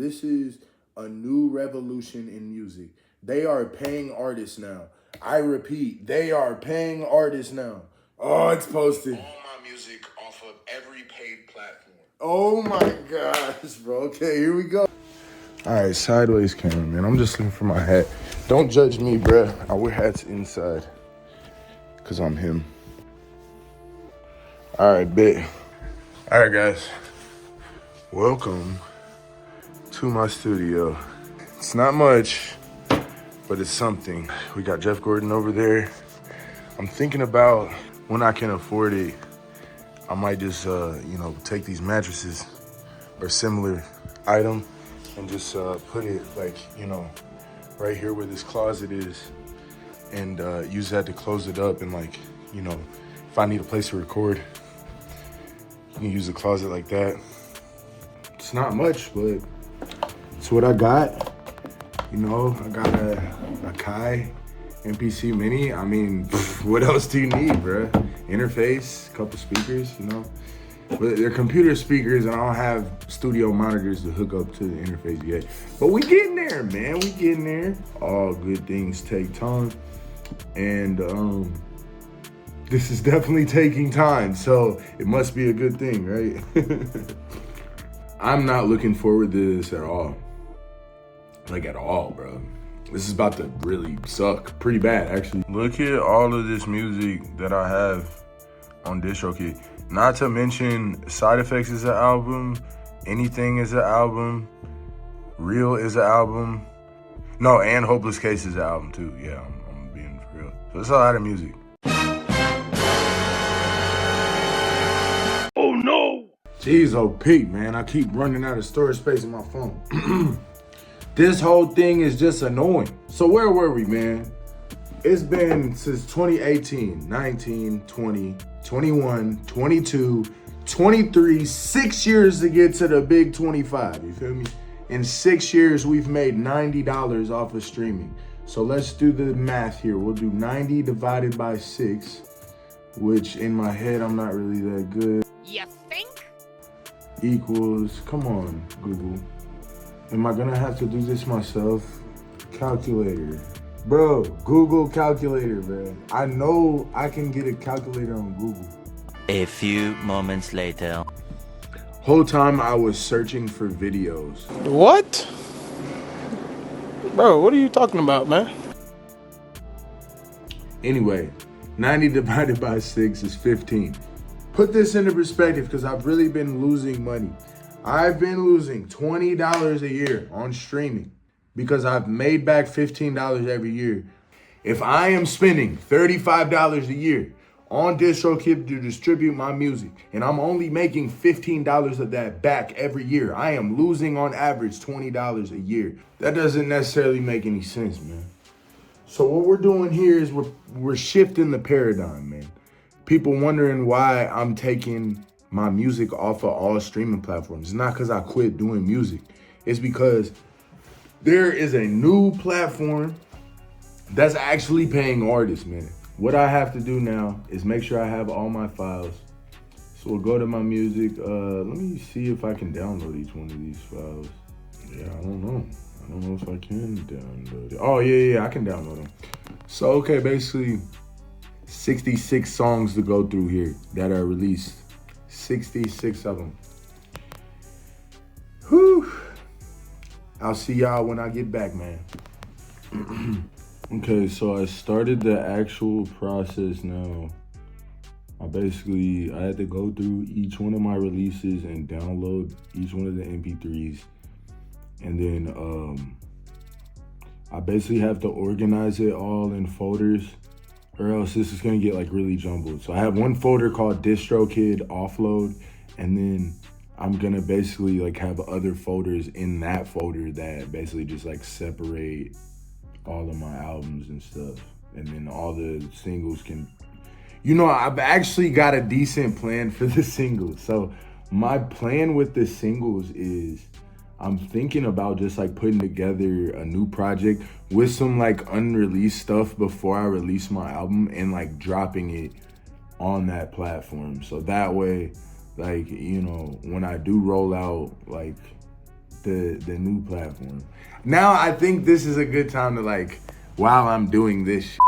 This is a new revolution in music. They are paying artists now. I repeat, they are paying artists now. Oh, it's posted. All my music off of every paid platform. Oh my gosh, bro. Okay, here we go. All right, sideways camera, man. I'm just looking for my hat. Don't judge me, bruh. I wear hats inside because I'm him. All right, bet. All right, guys. Welcome to my studio. It's not much, but it's something. We got Jeff Gordon over there. I'm thinking about when I can afford it, I might just, take these mattresses or similar item and just put it like, right here where this closet is and use that to close it up. And like, if I need a place to record, you can use the closet like that. It's not much, but it's what I got. I got a Kai MPC Mini. I mean, what else do you need, bruh? Interface, couple speakers, But they're computer speakers, and I don't have studio monitors to hook up to the interface yet. But we getting there, man. We getting there. All good things take time. And this is definitely taking time, so it must be a good thing, right? I'm not looking forward to this at all. Like at all, bro. This is about to really suck. Pretty bad, actually. Look at all of this music that I have on DistroKid. Not to mention Side Effects is an album, Anything is an album, Real is an album. No, and Hopeless Case is an album too. Yeah, I'm being for real. So it's a lot of music. Oh no! Jeez, Pete, man, I keep running out of storage space in my phone. This whole thing is just annoying. So where were we, man? It's been since 2018, 19, 20, 21, 22, 23, 6 years to get to the big 25, you feel me? In 6 years, we've made $90 off of streaming. So let's do the math here. We'll do 90 divided by 6, which in my head, I'm not really that good. You think? Equals, come on, Google. Am I gonna have to do this myself? Calculator. Bro, Google calculator, man. I know I can get a calculator on Google. A few moments later. Whole time I was searching for videos. What? Bro, what are you talking about, man? Anyway, 90 divided by 6 is 15. Put this into perspective because I've really been losing money. I've been losing $20 a year on streaming because I've made back $15 every year. If I am spending $35 a year on DistroKid to distribute my music and I'm only making $15 of that back every year, I am losing on average $20 a year. That doesn't necessarily make any sense, man. So what we're doing here is we're shifting the paradigm, man. People wondering why I'm taking my music off of all streaming platforms. It's not because I quit doing music. It's because there is a new platform that's actually paying artists, man. What I have to do now is make sure I have all my files. So we'll go to my music. Let me see if I can download each one of these files. Yeah, I don't know. I don't know if I can download it. Oh, yeah, I can download them. So, okay, basically 66 songs to go through here that are released. 66 of them. Whew. I'll see y'all when I get back, man. Okay, so I started the actual process now. I had to go through each one of my releases and download each one of the MP3s. And then I basically have to organize it all in folders, or else this is gonna get like really jumbled. So I have one folder called DistroKid Offload, and then I'm gonna basically like have other folders in that folder that basically just like separate all of my albums and stuff. And then all the singles can, I've actually got a decent plan for the singles. So my plan with the singles is I'm thinking about just like putting together a new project with some like unreleased stuff before I release my album and like dropping it on that platform. So that way, like, when I do roll out like the new platform. Now I think this is a good time to like, while I'm doing this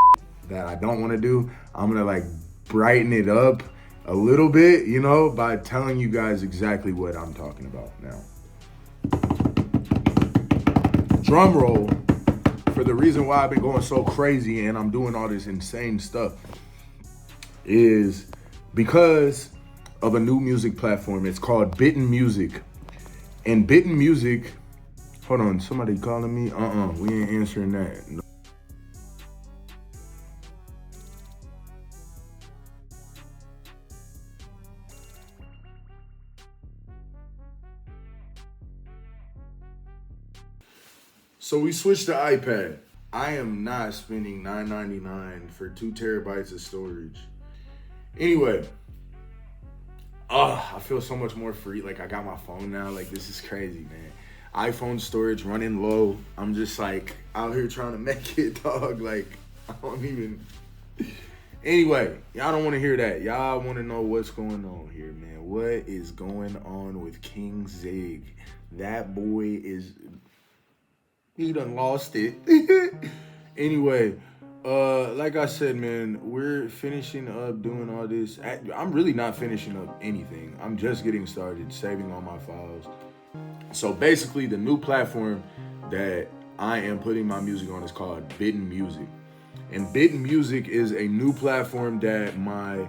that I don't want to do, I'm gonna like brighten it up a little bit, you know, by telling you guys exactly what I'm talking about now. Drum roll for the reason why I've been going so crazy and I'm doing all this insane stuff is because of a new music platform. It's called Bitten Music. And Bitten Music, hold on, somebody calling me? We ain't answering that. No. So we switched to iPad. I am not spending $9.99 for 2 terabytes of storage. Anyway, I feel so much more free. Like I got my phone now. Like this is crazy, man. iPhone storage running low. I'm just like out here trying to make it, dog. Like I don't even. Anyway, y'all don't want to hear that. Y'all want to know what's going on here, man. What is going on with King Zig? That boy is. He done lost it. Anyway, like I said, man, we're finishing up doing all this. I'm really not finishing up anything. I'm just getting started, saving all my files. So basically, the new platform that I am putting my music on is called Bitten Music. And Bitten Music is a new platform that my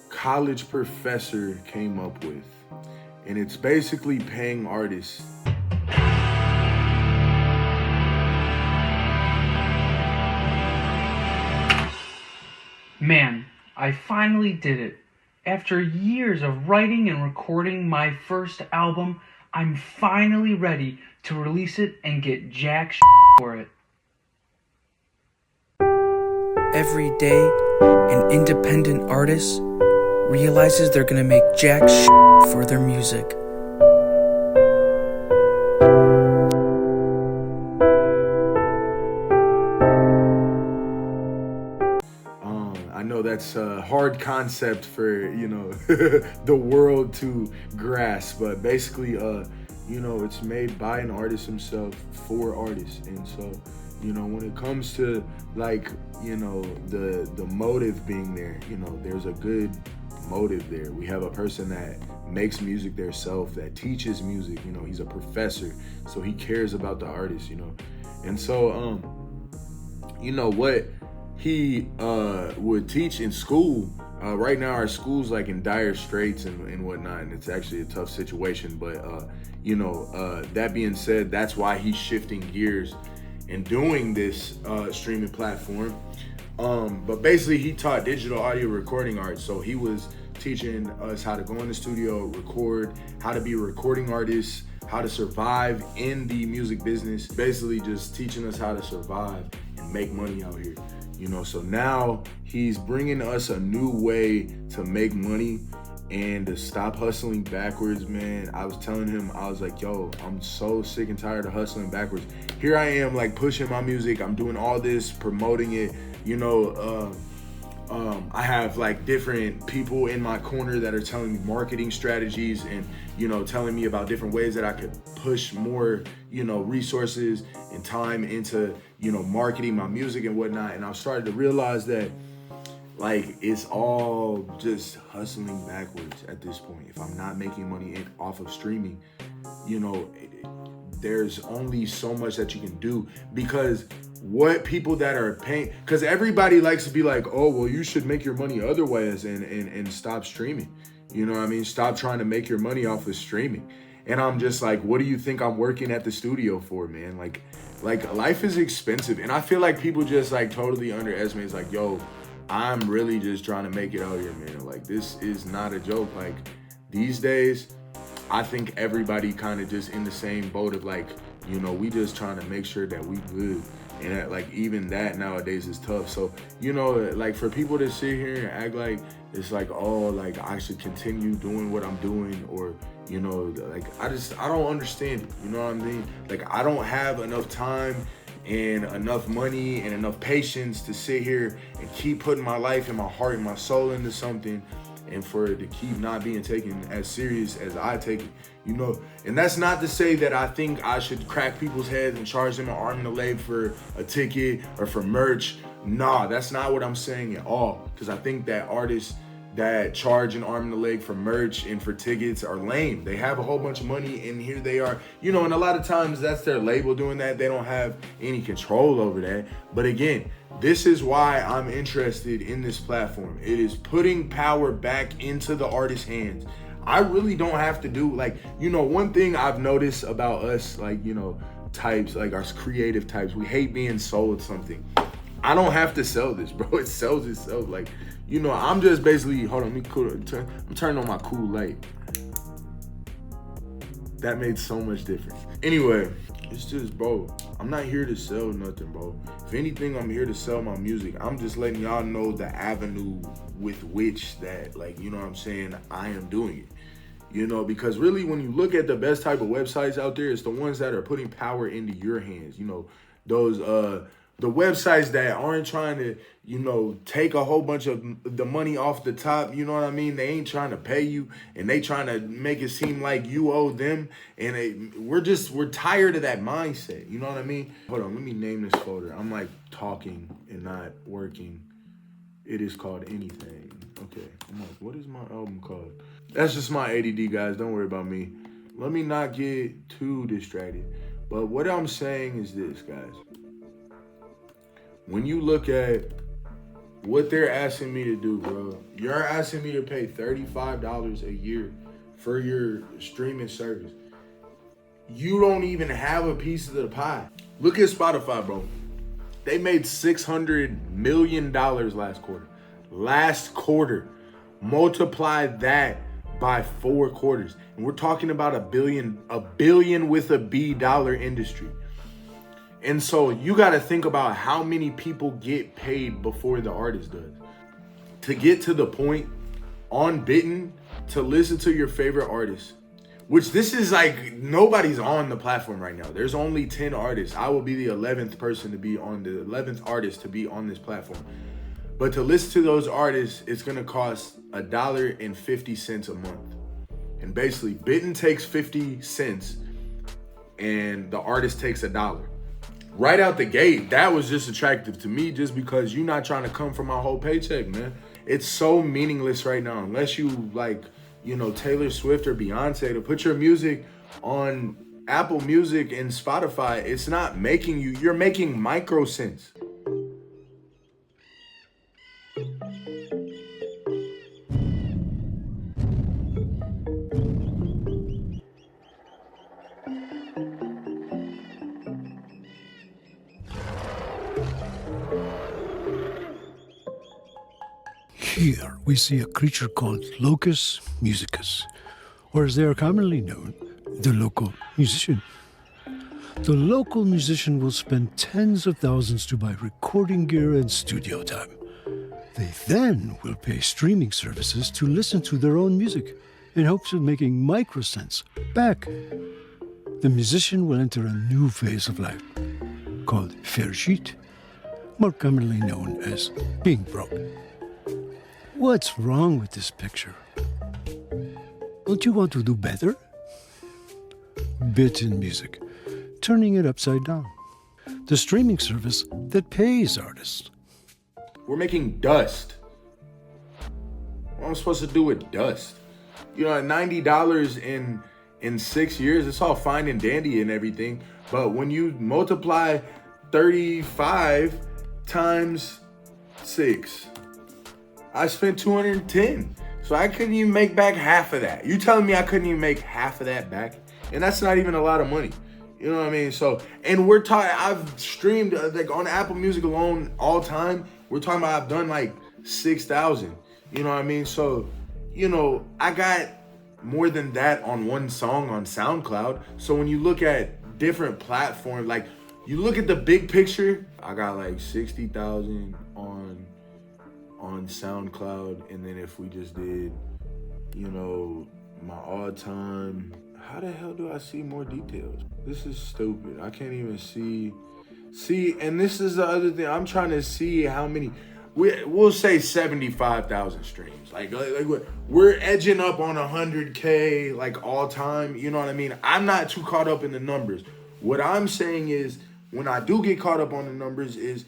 college professor came up with. And it's basically paying artists. Man, I finally did it. After years of writing and recording my first album, I'm finally ready to release it and get jack for it. Every day, an independent artist realizes they're gonna make jack for their music. I know that's a hard concept for, you know, the world to grasp, but basically, you know, it's made by an artist himself for artists. And so, you know, when it comes to like, you know, the motive being there, you know, there's a good motive there. We have a person that makes music theirself, that teaches music, you know, he's a professor, so he cares about the artist, you know. And so, you know what he would teach in school. Right now our school's like in dire straits and whatnot, and it's actually a tough situation. But you know, that being said, that's why he's shifting gears and doing this streaming platform. But basically he taught digital audio recording art. So he was teaching us how to go in the studio, record, how to be recording artists, how to survive in the music business, basically just teaching us how to survive and make money out here. You know, so now he's bringing us a new way to make money and to stop hustling backwards, man. I was telling him, I was like, yo, I'm so sick and tired of hustling backwards. Here I am, like pushing my music. I'm doing all this, promoting it. You know, I have like different people in my corner that are telling me marketing strategies and, you know, telling me about different ways that I could push more, you know, resources and time into, you know, marketing my music and whatnot. And I've started to realize that like it's all just hustling backwards at this point. If I'm not making money off of streaming, you know, there's only so much that you can do, because what people that are paying, because everybody likes to be like, oh, well, you should make your money otherwise and stop streaming. You know what I mean? Stop trying to make your money off of streaming. And I'm just like, what do you think I'm working at the studio for, man? Like life is expensive. And I feel like people just like totally underestimate. It's like, yo, I'm really just trying to make it out here, man. Like this is not a joke. Like these days, I think everybody kind of just in the same boat of like, you know, we just trying to make sure that we good. And that, like, even that nowadays is tough. So, you know, like for people to sit here and act like it's like, oh, like I should continue doing what I'm doing, or, you know, like I don't understand it. You know what I mean? Like I don't have enough time and enough money and enough patience to sit here and keep putting my life and my heart and my soul into something and for it to keep not being taken as serious as I take it, you know. And that's not to say that I think I should crack people's heads and charge them an arm and a leg for a ticket or for merch. Nah, that's not what I'm saying at all. Because I think that artists that charge an arm and a leg for merch and for tickets are lame. They have a whole bunch of money and here they are, you know, and a lot of times that's their label doing that. They don't have any control over that. But again, this is why I'm interested in this platform. It is putting power back into the artist's hands. I really don't have to do, like, you know, one thing I've noticed about us, like, you know, types, like our creative types, we hate being sold something. I don't have to sell this, bro. It sells itself. Like, you know, I'm just basically, hold on, I'm turning on my cool light. That made so much difference. Anyway, it's just, bro, I'm not here to sell nothing, bro. If anything, I'm here to sell my music. I'm just letting y'all know the avenue with which that, like, you know what I'm saying, I am doing it. You know, because really when you look at the best type of websites out there, it's the ones that are putting power into your hands. You know, those, the websites that aren't trying to, you know, take a whole bunch of the money off the top, you know what I mean? They ain't trying to pay you and they trying to make it seem like you owe them. And we're tired of that mindset, you know what I mean? Hold on, let me name this folder. I'm like talking and not working. It is called Anything. Okay, I'm like, what is my album called? That's just my ADD, guys. Don't worry about me. Let me not get too distracted. But what I'm saying is this, guys. When you look at what they're asking me to do, bro, you're asking me to pay $35 a year for your streaming service. You don't even have a piece of the pie. Look at Spotify, bro. They made $600 million last quarter. Last quarter. Multiply that by 4 quarters. And we're talking about a billion with a B dollar industry. And so you got to think about how many people get paid before the artist does. To get to the point on Bitten to listen to your favorite artist, which this is like nobody's on the platform right now. There's only 10 artists. I will be the 11th person to be on the 11th artist to be on this platform. But to listen to those artists, it's going to cost $1.50 a month. And basically Bitten takes 50 cents and the artist takes $1. Right out the gate, that was just attractive to me just because you're not trying to come for my whole paycheck, man. It's so meaningless right now unless you like, you know, Taylor Swift or Beyonce to put your music on Apple Music and Spotify. It's not making you're making micro cents. Here we see a creature called Locus musicus, or as they are commonly known, the local musician. The local musician will spend tens of thousands to buy recording gear and studio time. They then will pay streaming services to listen to their own music in hopes of making microcents back. The musician will enter a new phase of life called Verzicht, more commonly known as being broke. What's wrong with this picture? Don't you want to do better? Bitten Music, turning it upside down. The streaming service that pays artists. We're making dust. What am I supposed to do with dust? You know, at $90 in 6 years, it's all fine and dandy and everything. But when you multiply 35 times 6, I spent 210. So I couldn't even make back half of that. You telling me I couldn't even make half of that back? And that's not even a lot of money. You know what I mean? So, and we're talking, I've streamed like on Apple Music alone all time. We're talking about I've done like 6,000. You know what I mean? So, you know, I got more than that on one song on SoundCloud. So when you look at different platforms, like you look at the big picture, I got like 60,000 on SoundCloud. And then if we just did, you know, my all-time, how the hell do I see more details? This is stupid. I can't even see, and this is the other thing. I'm trying to see how many, we'll say 75,000 streams. Like we're edging up on 100K like all time. You know what I mean? I'm not too caught up in the numbers. What I'm saying is, when I do get caught up on the numbers, is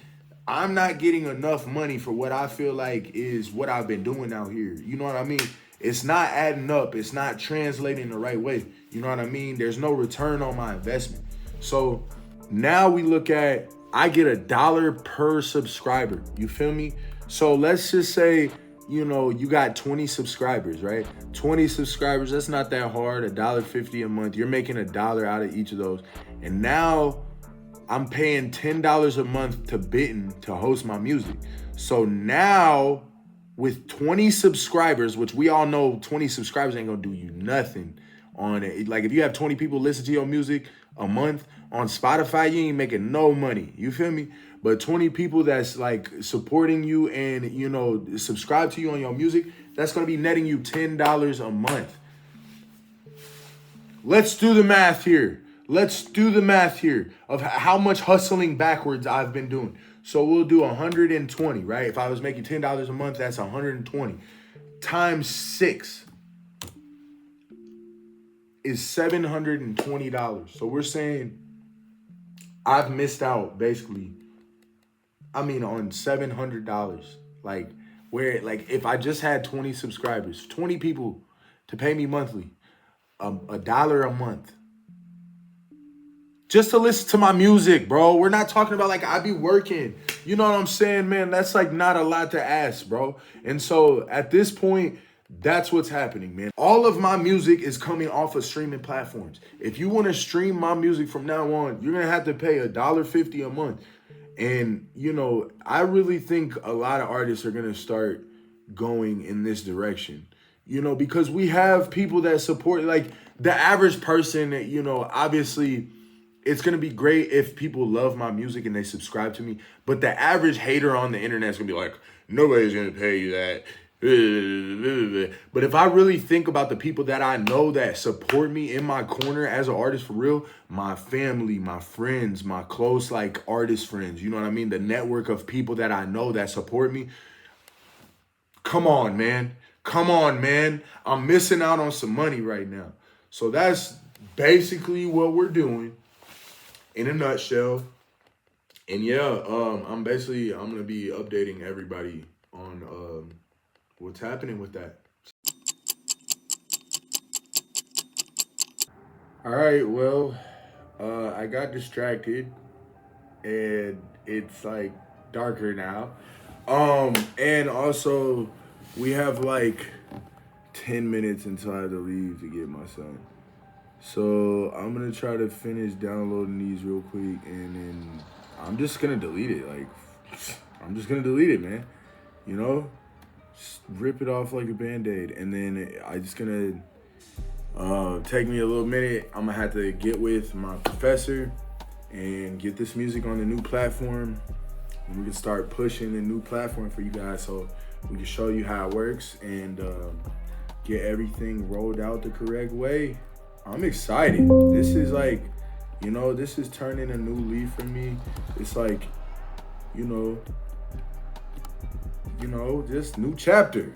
I'm not getting enough money for what I feel like is what I've been doing out here. You know what I mean? It's not adding up. It's not translating the right way. You know what I mean? There's no return on my investment. So now we look at, I get $1 per subscriber. You feel me? So let's just say, you know, you got 20 subscribers, right? 20 subscribers, that's not that hard. $1.50 a month. You're making $1 out of each of those. And now I'm paying $10 a month to Bitten to host my music. So now with 20 subscribers, which we all know 20 subscribers ain't gonna do you nothing on it. Like if you have 20 people listen to your music a month on Spotify, you ain't making no money. You feel me? But 20 people that's like supporting you and, you know, subscribe to you on your music, that's gonna be netting you $10 a month. Let's do the math here. Let's do the math here of how much hustling backwards I've been doing. So we'll do 120, right? If I was making $10 a month, that's 120 times 6 is $720. So we're saying I've missed out basically, on $700. Like if I just had 20 subscribers, 20 people to pay me monthly, $1 a month. Just to listen to my music, bro. We're not talking about like I be working. You know what I'm saying, man? That's like not a lot to ask, bro. And so at this point, that's what's happening, man. All of my music is coming off of streaming platforms. If you want to stream my music from now on, you're going to have to pay $1.50 a month. And, you know, I really think a lot of artists are going to start going in this direction, you know, because we have people that support, like the average person, you know, obviously it's going to be great if people love my music and they subscribe to me. But the average hater on the internet is going to be like, nobody's going to pay you that. But if I really think about the people that I know that support me in my corner as an artist for real, my family, my friends, my close like artist friends, you know what I mean? The network of people that I know that support me. Come on, man. Come on, man. I'm missing out on some money right now. So that's basically what we're doing in a nutshell. And yeah, I'm going to be updating everybody on what's happening with that. All right, well, I got distracted and it's like darker now. And also we have like 10 minutes until I have to leave to get my son. So I'm gonna try to finish downloading these real quick and then I'm just gonna delete it. Like, I'm just gonna delete it, man. You know? Just rip it off like a Band-Aid. And then I just gonna take me a little minute. I'm gonna have to get with my professor and get this music on the new platform. And we can start pushing the new platform for you guys so we can show you how it works and get everything rolled out the correct way. I'm excited. This is like, you know, this is turning a new leaf for me. It's like, you know, just new chapter.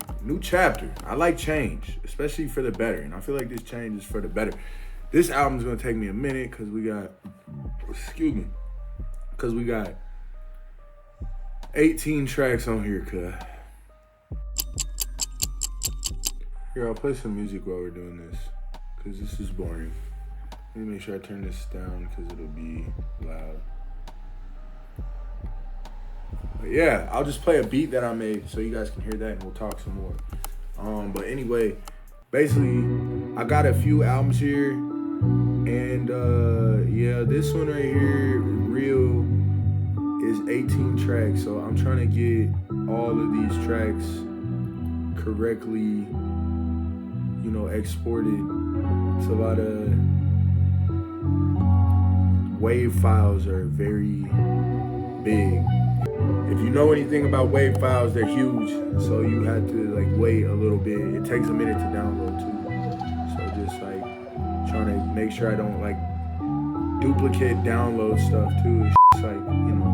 I like change, especially for the better. And I feel like this change is for the better. This album's gonna take me a minute because we got 18 tracks on here, cuz. Here, I'll play some music while we're doing this, because this is boring. Let me make sure I turn this down because it'll be loud. But yeah, I'll just play a beat that I made so you guys can hear that and we'll talk some more. But anyway, basically, I got a few albums here. And yeah, this one right here, Real, is 18 tracks. So I'm trying to get all of these tracks correctly, you know, exported. It's a lot of WAV files are very big. If you know anything about WAV files, they're huge. So you have to like wait a little bit. It takes a minute to download too. So just like trying to make sure I don't like duplicate download stuff too. It's like, you know,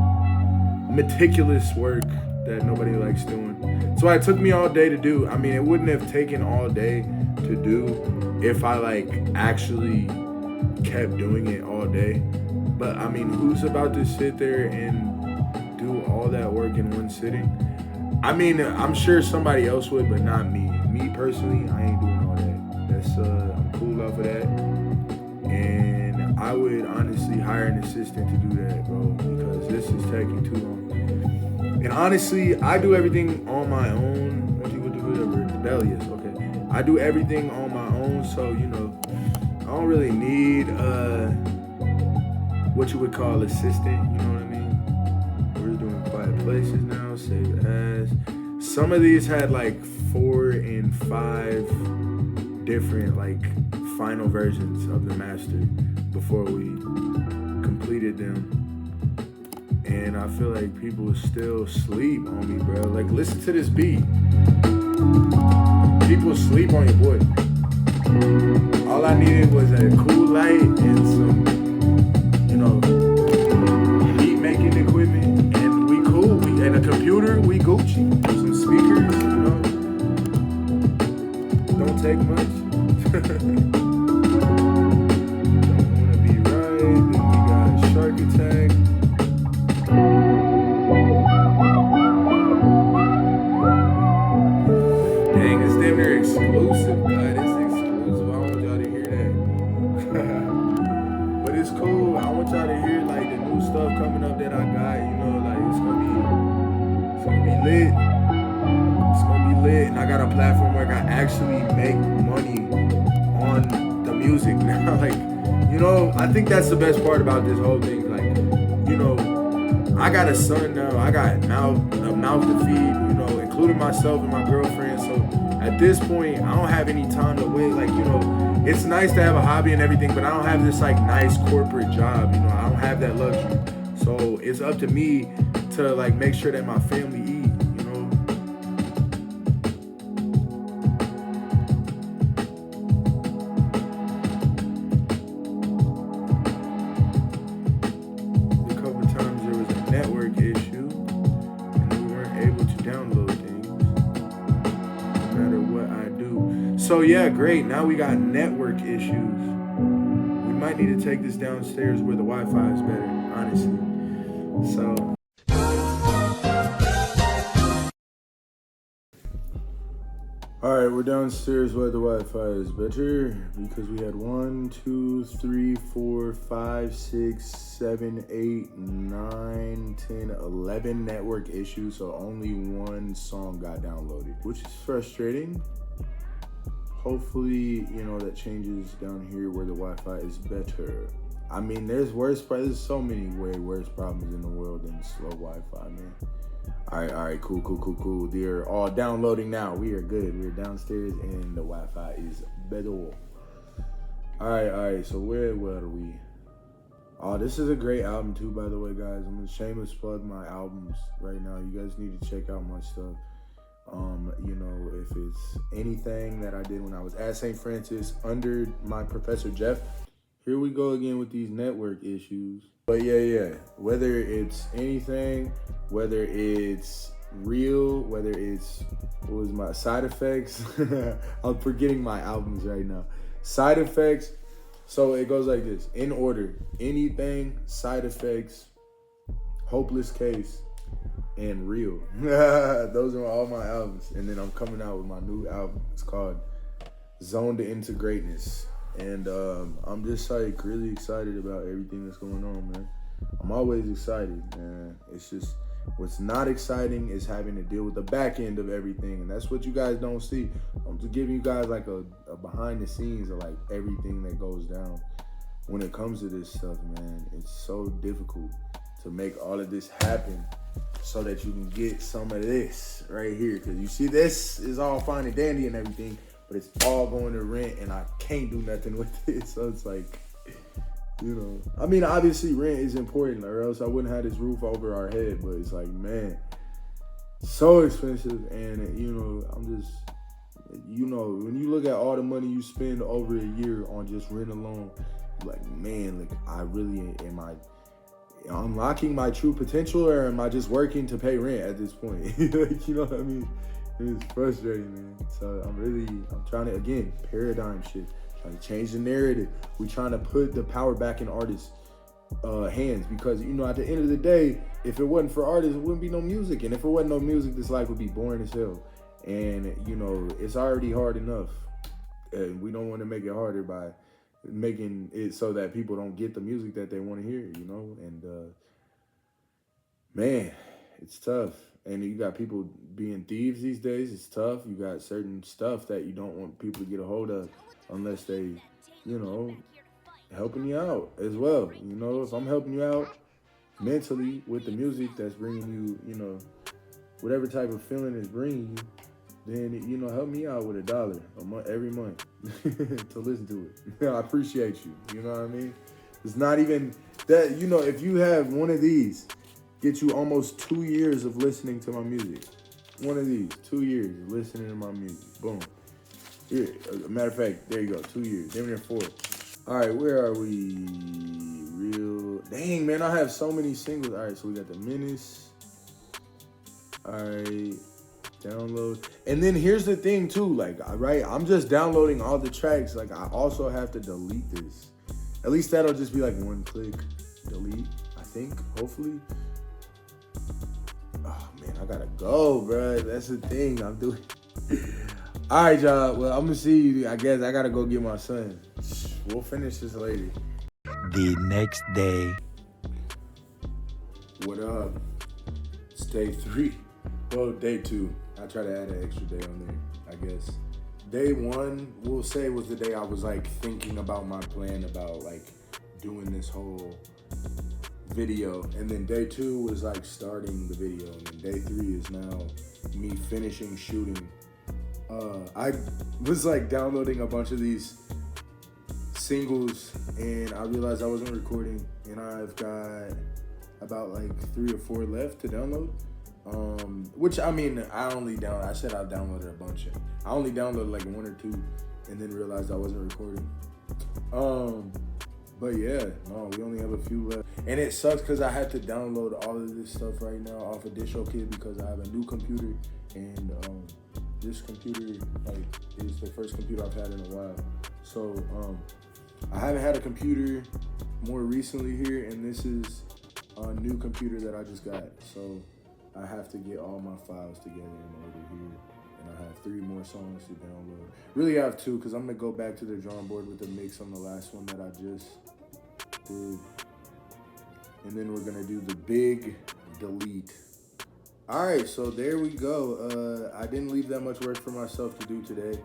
meticulous work that nobody likes doing. So it took me all day to do. I mean, it wouldn't have taken all day to do if I like actually kept doing it all day. But I mean, who's about to sit there and do all that work in one sitting? I mean, I'm sure somebody else would, but not me. Me personally, I ain't doing all that. That's I'm cool off of that. And I would honestly hire an assistant to do that, bro, because this is taking too long. And honestly, I do everything on my own. What people do, whatever. Rebellious, okay. I do everything on my own, so you know, I don't really need what you would call assistant. You know what I mean? We're doing Quiet Places now. Save as. Some of these had like 4 and 5 different like final versions of the master before we completed them. And I feel like people still sleep on me, bro. Like, listen to this beat. People sleep on your boy. All I needed was a cool light and some, you know, beat making equipment, and we cool. And a computer, we Gucci. Some speakers, you know. Don't take much. Don't wanna be right. Then we got Shark Attack. Dang, it's damn near exclusive, guys. It's exclusive. I want y'all to hear that. But it's cool. I want y'all to hear like the new stuff coming up that I got. You know, like it's gonna be lit. It's gonna be lit, and I got a platform where I can actually make money on the music now. Like, you know, I think that's the best part about this whole thing. Like, you know, I got a son now. I got a mouth to feed, you know, including myself and my girlfriend. So at this point, I don't have any time to wait. Like, you know, it's nice to have a hobby and everything, but I don't have this like nice corporate job. You know, I don't have that luxury. So it's up to me to like make sure that my family eat. You know. A couple of times there was a network issue, and we weren't able to download things, no matter what I do. So yeah, great. Now we got network issues. We might need to take this downstairs where the Wi-Fi is better, honestly. So. All right, we're downstairs where the Wi-Fi is better because we had 1, 2, 3, 4, 5, 6, 7, 8, 9, 10, 11 network issues. So only one song got downloaded, which is frustrating. Hopefully, you know, that changes down here where the Wi-Fi is better. I mean, there's so many way worse problems in the world than slow Wi-Fi, man. All right, cool. They're all downloading now. We are good. We're downstairs and the Wi-Fi is better. All right. So where are we? Oh, this is a great album too, by the way, guys. I'm gonna shameless plug my albums right now. You guys need to check out my stuff. You know, if it's anything that I did when I was at St. Francis under my Professor Jeff. Here we go again with these network issues. But yeah. Whether it's anything, whether it's real, whether it's, what was my side effects? I'm forgetting my albums right now. Side effects. So it goes like this, in order. Anything, side effects, hopeless case, and real. Those are all my albums. And then I'm coming out with my new album. It's called Zoned Into Greatness. And I'm just like really excited about everything that's going on, man. I'm always excited, man. It's just what's not exciting is having to deal with the back end of everything, and that's what you guys don't see. I'm just giving you guys like a behind the scenes of like everything that goes down when it comes to this stuff, man. It's so difficult to make all of this happen so that you can get some of this right here, because you see this is all fine and dandy and everything, but it's all going to rent and I can't do nothing with it. So it's like, you know, I mean, obviously rent is important or else I wouldn't have this roof over our head, but it's like, man, so expensive. And, you know, I'm just, you know, when you look at all the money you spend over a year on just rent alone, like, man, like I really, unlocking my true potential, or am I just working to pay rent at this point? Like, you know what I mean? It's frustrating, man. So I'm trying to, again, paradigm shift, trying to change the narrative. We're trying to put the power back in artists' hands, because, you know, at the end of the day, if it wasn't for artists, it wouldn't be no music. And if it wasn't no music, this life would be boring as hell. And, you know, it's already hard enough. And we don't want to make it harder by making it so that people don't get the music that they want to hear, you know? And, man, it's tough. And you got people being thieves these days. It's tough. You got certain stuff that you don't want people to get a hold of unless they, you know, helping you out as well. You know, if I'm helping you out mentally with the music that's bringing you, you know, whatever type of feeling it's bringing you, then, you know, help me out with $1 a month, every month to listen to it. I appreciate you. You know what I mean? It's not even that, you know, if you have one of these, get you almost 2 years of listening to my music. One of these, 2 years of listening to my music. Boom. Here, matter of fact, there you go, 2 years. Damn near 4. All right, where are we? Real. Dang, man, I have so many singles. All right, so we got the Menace. All right. Download. And then here's the thing too, like, right, I'm just downloading all the tracks. Like, I also have to delete this. At least that'll just be like one click delete, I think, hopefully. Oh man, I gotta go, bro. That's the thing I'm doing. All right, y'all. Well, I'm gonna see you. I guess I gotta go get my son. We'll finish this later. The next day. What up? It's day 3. Well, day 2. I try to add an extra day on there, I guess. Day 1, we'll say, was the day I was like thinking about my plan about like doing this whole video. And then day 2 was like starting the video. And then day 3 is now me finishing shooting. I was like downloading a bunch of these singles and I realized I wasn't recording, and I've got about like 3 or 4 left to download. Which, I mean, I said I downloaded a bunch. I only downloaded like 1 or 2 and then realized I wasn't recording. But yeah, no, we only have a few left. And it sucks because I had to download all of this stuff right now off of DistroKid because I have a new computer, and this computer like is the first computer I've had in a while. So I haven't had a computer more recently here, and this is a new computer that I just got. So I have to get all my files together in order here. And I have 3 more songs to download. Really I have 2, because I'm gonna go back to the drawing board with the mix on the last one that I just did. And then we're gonna do the big delete. All right, so there we go. I didn't leave that much work for myself to do today.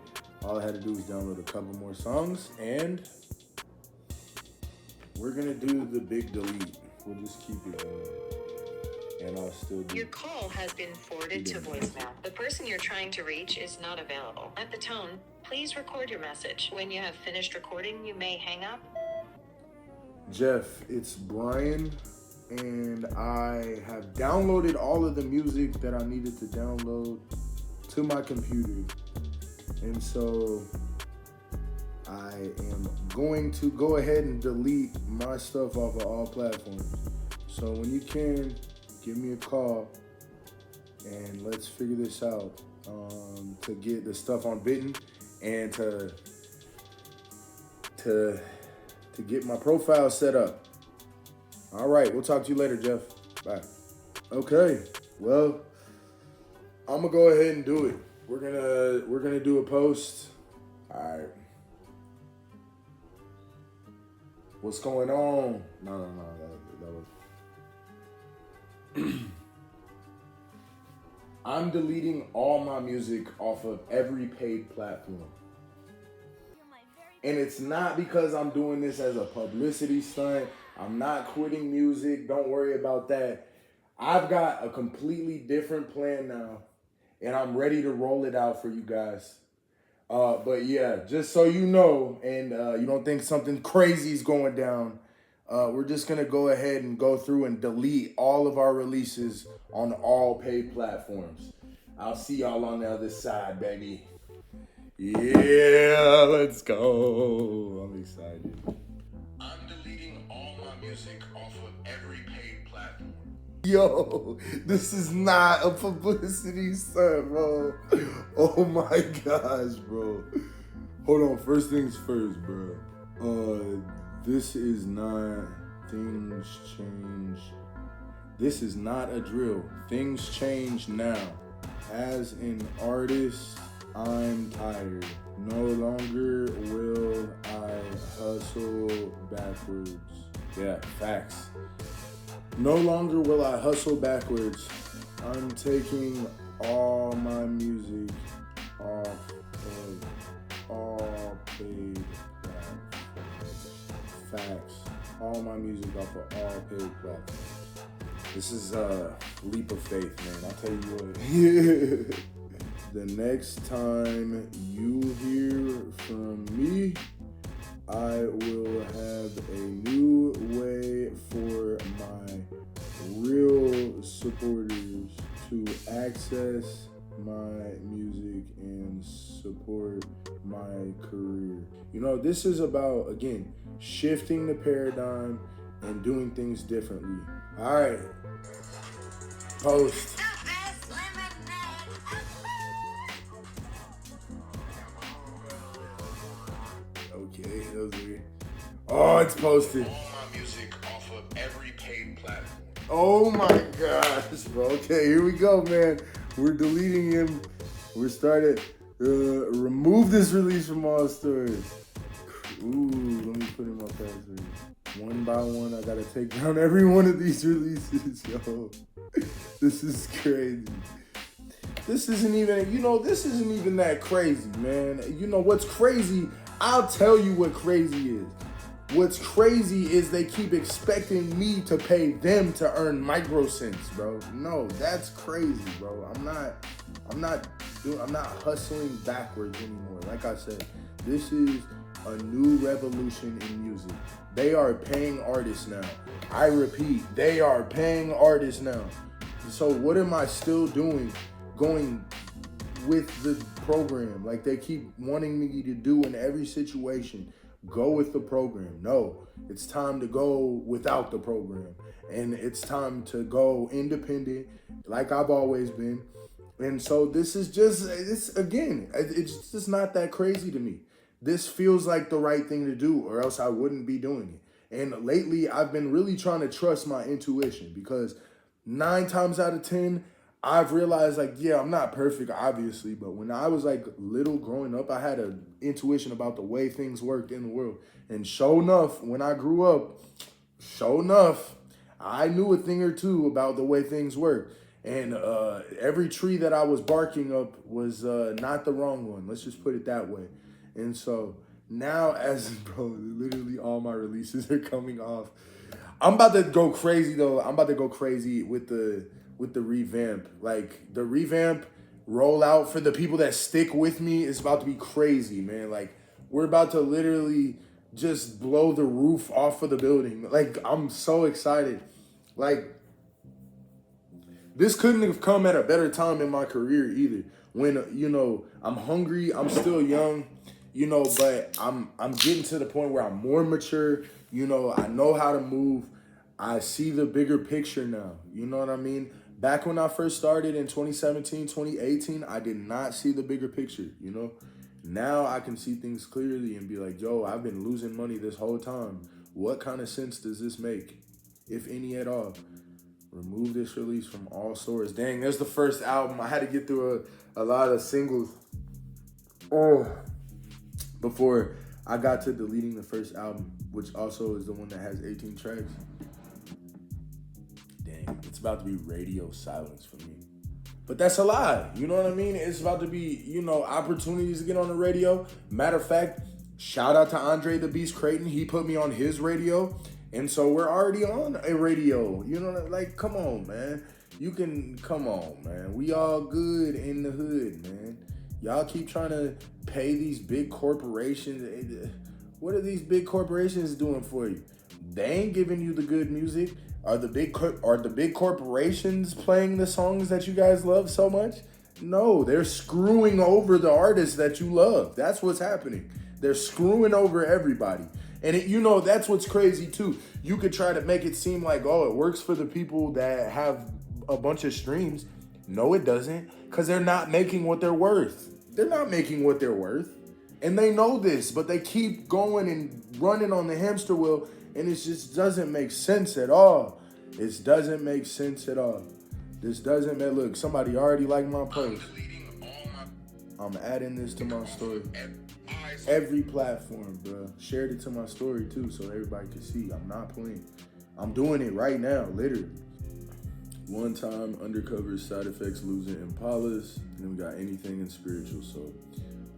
All I had to do was download a couple more songs, and we're gonna do the big delete. We'll just keep it and I'll still do. Your call has been forwarded to voicemail. The person you're trying to reach is not available. At the tone, please record your message. When you have finished recording, you may hang up. Jeff, it's Brian, and I have downloaded all of the music that I needed to download to my computer. And so I am going to go ahead and delete my stuff off of all platforms. So when you can, give me a call and let's figure this out, to get the stuff on Bitten and to get my profile set up. All right, we'll talk to you later, Jeff. Bye. Okay, well, I'm gonna go ahead and do it. We're gonna do a post. All right. What's going on? No, that was. I'm deleting all my music off of every paid platform. And it's not because I'm doing this as a publicity stunt. I'm not quitting music. Don't worry about that. I've got a completely different plan now, and I'm ready to roll it out for you guys. But yeah, just so you know, and you don't think something crazy is going down, we're just going to go ahead and go through and delete all of our releases on all paid platforms. I'll see y'all on the other side, baby. Yeah, let's go. I'm excited. I'm deleting all my music off of every paid platform. Yo, this is not a publicity stunt, bro. Oh my gosh, bro. Hold on, first things first, bro. This is not things change. This is not a drill. Things change now. As an artist, I'm tired. No longer will I hustle backwards. Yeah, facts. No longer will I hustle backwards. I'm taking all my music off of all paid platforms. Facts. All my music off of all paid platforms. This is a leap of faith, man. I'll tell you what. The next time you hear from me, I will have a new way for my real supporters to access my music and support my career. You know, this is about, again, shifting the paradigm and doing things differently. All right. Post. Okay, that was weird. Oh, it's posted. All my music off of every paid platform. Oh my gosh, bro. Okay, here we go, man. We're deleting him. We're started. Remove this release from all stores. Ooh, let me put in my password. One by one, I gotta take down every one of these releases, yo. This is crazy. This isn't even that crazy, man. You know what's crazy? I'll tell you what crazy is. What's crazy is they keep expecting me to pay them to earn microcents, bro. No, that's crazy, bro. I'm not hustling backwards anymore. Like I said, this is a new revolution in music. They are paying artists now. I repeat, they are paying artists now. So what am I still doing going with the program like they keep wanting me to do in every situation? Go with the program. No, it's time to go without the program. And it's time to go independent like I've always been. And so this is just, it's just not that crazy to me. This feels like the right thing to do, or else I wouldn't be doing it. And lately, I've been really trying to trust my intuition, because 9 times out of 10, I've realized, like, yeah, I'm not perfect, obviously, but when I was, like, little growing up, I had an intuition about the way things worked in the world. And sure enough, when I grew up, I knew a thing or two about the way things work. And every tree that I was barking up was not the wrong one. Let's just put it that way. And so now, literally all my releases are coming off. I'm about to go crazy, though. I'm about to go crazy with the revamp. Like, the revamp rollout for the people that stick with me is about to be crazy, man. Like, we're about to literally just blow the roof off of the building. Like, I'm so excited. Like, this couldn't have come at a better time in my career either. When, I'm hungry, I'm still young, but I'm getting to the point where I'm more mature. I know how to move. I see the bigger picture now. You know what I mean? Back when I first started in 2017, 2018, I did not see the bigger picture, Now I can see things clearly and be like, yo, I've been losing money this whole time. What kind of sense does this make, if any at all? Remove this release from all stores. Dang, there's the first album. I had to get through a lot of singles before I got to deleting the first album, which also is the one that has 18 tracks. Dang, it's about to be radio silence for me. But that's a lie. You know what I mean? It's about to be, opportunities to get on the radio. Matter of fact, shout out to Andre the Beast Creighton. He put me on his radio. And so we're already on a radio. Like, come on, man. Come on, man. We all good in the hood, man. Y'all keep trying to pay these big corporations. What are these big corporations doing for you? They ain't giving you the good music. Are the big corporations playing the songs that you guys love so much? No, they're screwing over the artists that you love. That's what's happening. They're screwing over everybody. And that's what's crazy too. You could try to make it seem like, oh, it works for the people that have a bunch of streams. No, it doesn't, because they're not making what they're worth. They're not making what they're worth. And they know this, but they keep going and running on the hamster wheel, and it just doesn't make sense at all. It doesn't make sense at all. This doesn't make, look, somebody already liked my post. I'm adding this to my story. Every platform, bro. Shared it to my story too, so everybody can see. I'm not playing. I'm doing it right now, literally. One time, undercover, side effects, losing Impalas, and then we got anything in spiritual. So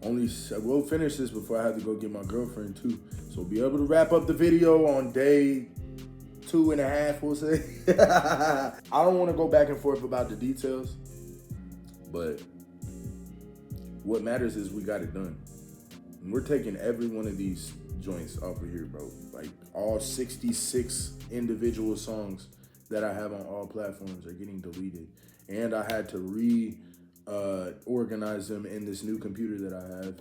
we'll finish this before I have to go get my girlfriend too. So we'll be able to wrap up the video on day 2.5, we'll say. I don't want to go back and forth about the details, but what matters is we got it done. And we're taking every one of these joints off of here, bro. Like all 66 individual songs that I have on all platforms are getting deleted. And I had to organize them in this new computer that I have.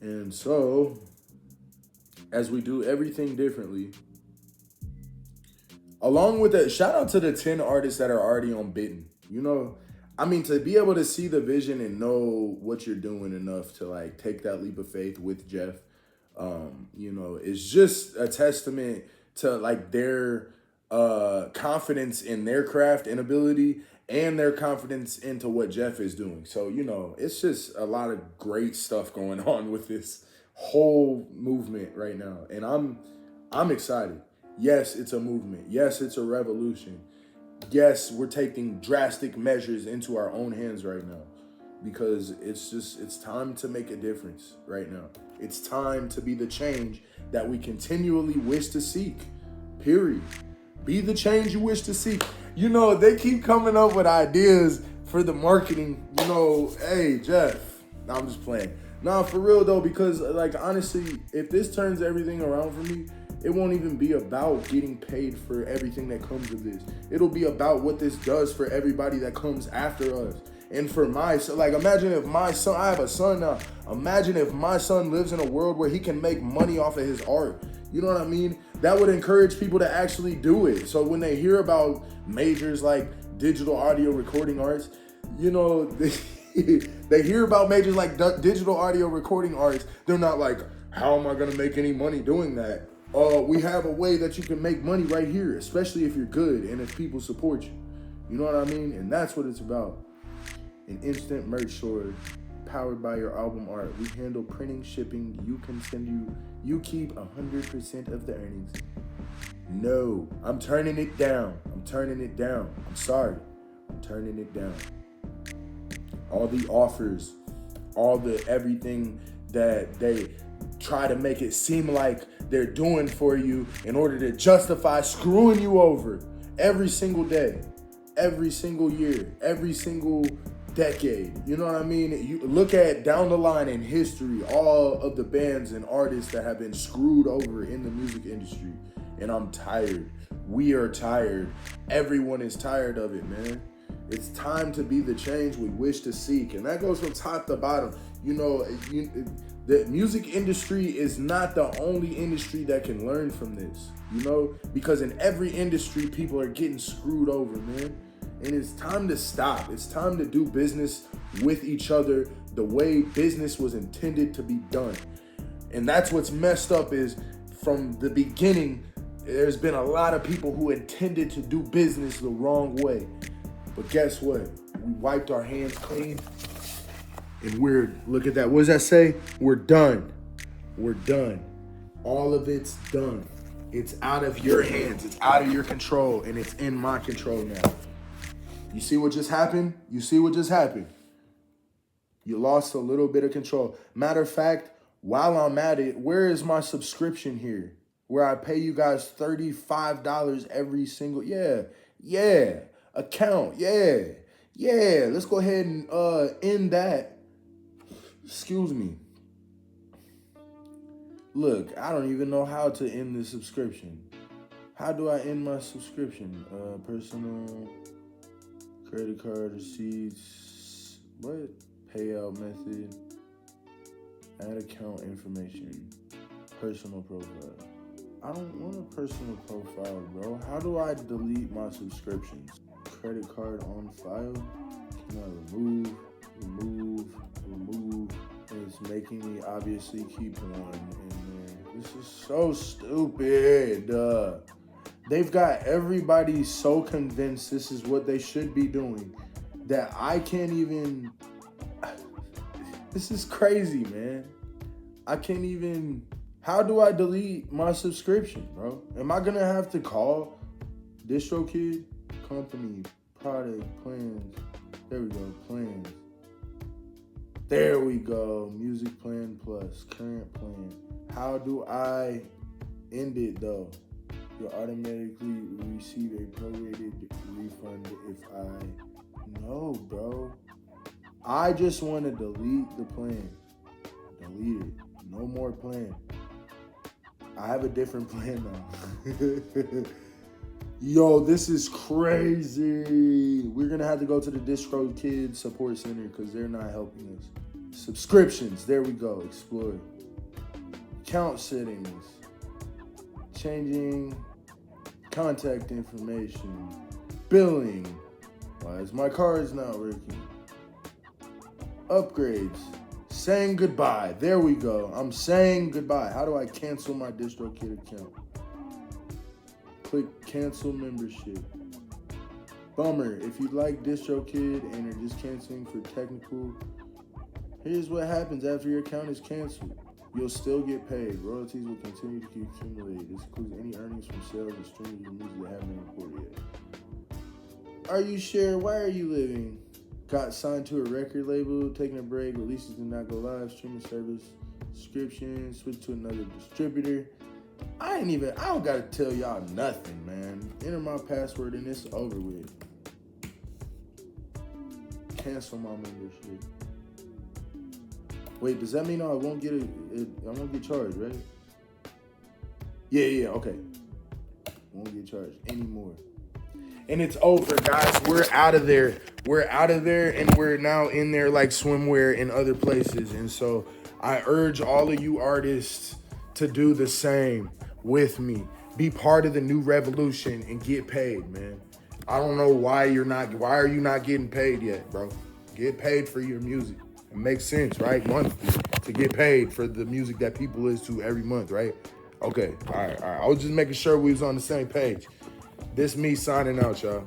And so, as we do everything differently, along with that, shout out to the 10 artists that are already on Bitten. To be able to see the vision and know what you're doing enough to like take that leap of faith with Jeff, it's just a testament to like their confidence in their craft and ability and their confidence into what Jeff is doing. So, it's just a lot of great stuff going on with this whole movement right now. And I'm excited. Yes, it's a movement. Yes, it's a revolution. Yes, we're taking drastic measures into our own hands right now because it's time to make a difference right now. It's time to be the change that we continually wish to seek, period. Be the change you wish to seek. They keep coming up with ideas for the marketing. Hey, Jeff, I'm just playing. Nah, for real though, because like honestly, if this turns everything around for me, it won't even be about getting paid for everything that comes with this. It'll be about what this does for everybody that comes after us. And for my son, like imagine if my son, I have a son now. Imagine if my son lives in a world where he can make money off of his art. You know what I mean? That would encourage people to actually do it. So when they hear about majors like digital audio recording arts, they hear about majors like digital audio recording arts. They're not like, how am I gonna make any money doing that? We have a way that you can make money right here, especially if you're good and if people support you. You know what I mean? And that's what it's about. An instant merch store powered by your album art. We handle printing, shipping. You keep 100% of the earnings. No, I'm turning it down. I'm sorry. I'm turning it down. All the offers, all the everything that they try to make it seem like they're doing for you in order to justify screwing you over every single day, every single year, every single decade. You know what I mean? You look at down the line in history, all of the bands and artists that have been screwed over in the music industry. And I'm tired. We are tired. Everyone is tired of it, man. It's time to be the change we wish to seek. And that goes from top to bottom. The music industry is not the only industry that can learn from this, because in every industry, people are getting screwed over, man. And it's time to stop. It's time to do business with each other the way business was intended to be done. And that's what's messed up is from the beginning, there's been a lot of people who intended to do business the wrong way. But guess what? We wiped our hands clean. And look at that. What does that say? We're done. We're done. All of it's done. It's out of your hands. It's out of your control. And it's in my control now. You see what just happened? You lost a little bit of control. Matter of fact, while I'm at it, where is my subscription here? Where I pay you guys $35 every single, account. Let's go ahead and end that. Excuse me. Look, I don't even know how to end the subscription. How do I end my subscription? Personal, credit card, receipts, what? Payout method, add account information, personal profile. I don't want a personal profile, bro. How do I delete my subscriptions? Credit card on file? Can I remove? And it's making me obviously keep one in there. This is so stupid. They've got everybody so convinced this is what they should be doing that I can't even. This is crazy, man. I can't even. How do I delete my subscription, bro? Am I gonna have to call DistroKid? Company, product, plans. There we go, plans. There we go, music plan plus, current plan. How do I end it though? You'll automatically receive a prorated refund if I... No, bro. I just want to delete the plan. Delete it. No more plan. I have a different plan now. Yo, this is crazy. We're going to have to go to the DistroKid Support Center because they're not helping us. Subscriptions. There we go. Explore. Account settings. Changing contact information. Billing. Why is my cards not working? Upgrades. Saying goodbye. There we go. I'm saying goodbye. How do I cancel my DistroKid account? Click cancel membership. Bummer. If you like DistroKid and are just canceling for technical, here's what happens after your account is canceled. You'll still get paid. Royalties will continue to keep accumulating. This includes any earnings from sales and streaming of music that haven't been recorded yet. Are you sure? Why are you living? Got signed to a record label, taking a break, releases did not go live, streaming service, subscription, switch to another distributor. I don't gotta tell y'all nothing, man. Enter my password and it's over with. Cancel my membership. Wait, does that mean I won't get charged, right? Yeah, okay. Won't get charged anymore. And it's over, guys. We're out of there. And we're now in there like swimwear in other places. And so I urge all of you artists to do the same with me. Be part of the new revolution and get paid, man. I don't know why are you not getting paid yet, bro? Get paid for your music. It makes sense, right? Monthly to get paid for the music that people listen to every month, right? Okay, all right. I was just making sure we was on the same page. This me signing out, y'all.